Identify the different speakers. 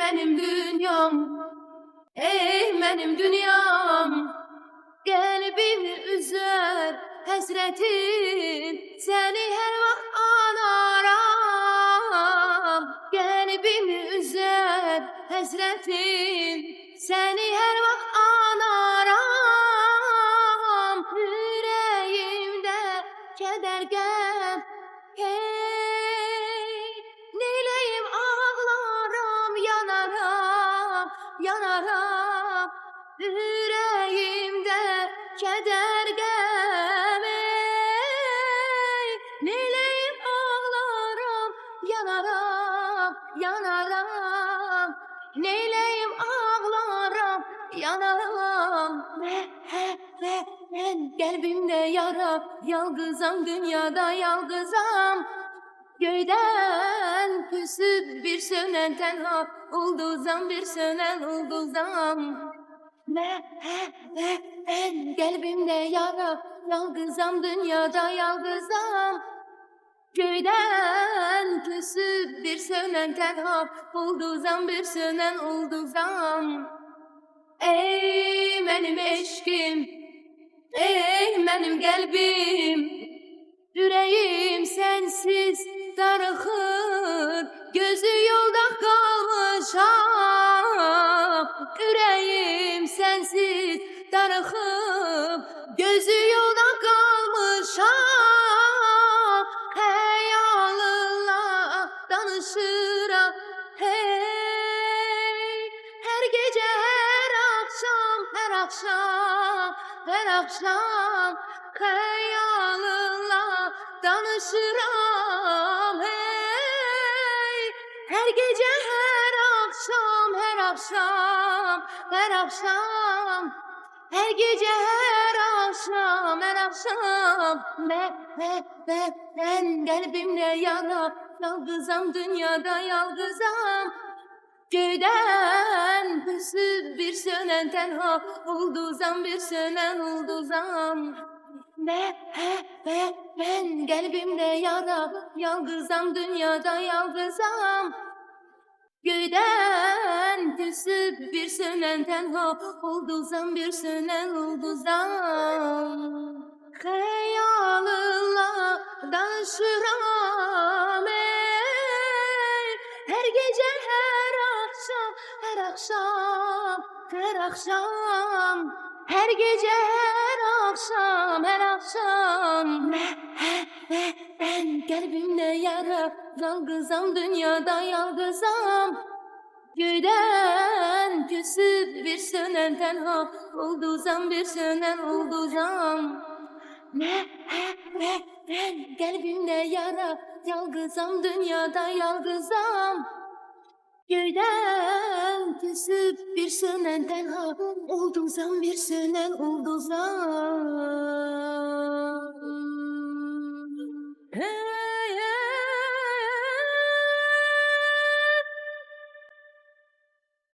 Speaker 1: benim dünyam, ey benim dünyam. Kalbimi üzer hasretin, seni her vakit anarım. Kalbimi üzer hasretin, seni her vakit anarım. Yüreğimde keder gem, hey, neyleyim ağlarım, yanarım, yanarım. Yüreğimde keder gem, ey, neyleyim ağlarım, yanarım, yanarım. Neyleyim ağlarım, yanarım. Ve ben kalbimde yara, yalgızam dünyada yalgızam. Göyden küsüp bir sönen tenha, ulduzam bir sönen ulduzam. Ve ben kalbimde yara, yalgızam dünyada yalgızam. Köyden küsüp bir sönen tenha, ulduzam bir sönen ulduzam. Ey benim eşkim, ey benim kalbim, yüreğim sensiz darıxır, gözü yolda kalmışam. Yüreğim sensiz darıxır, gözü yolda kalmışam. Hayalınla danışıram, hey, her gece her akşam, her akşam, her akşam. Hayalınla danışıram, hey, her gece her akşam, her akşam, her akşam. Her gece her akşam, her akşam. Ben kalbimde yara, yalgızam dünyada yalgızam. Köyden küsüp bir sönen tenha, ulduzam bir sönen ulduzam. Ben kalbimde yara, yalgızam dünyada yalgızam. Köyden küsüp bir sönen tenha, ulduzam bir sönen ulduzam. Hayalınla danışıram, ey, her gece her akşam, her akşam, her akşam. Her gece her akşam, her akşam. Ben kalbimde yara, yalgızam dünyada yalgızam. Köyden küsüp bir sönen tenha, ulduzam bir sönen ulduzam. Ben kalbimde yara, yalgızam dünyada yalgızam. Köyden küsüp bir sönen tenha, ulduzam bir sönen ulduzam.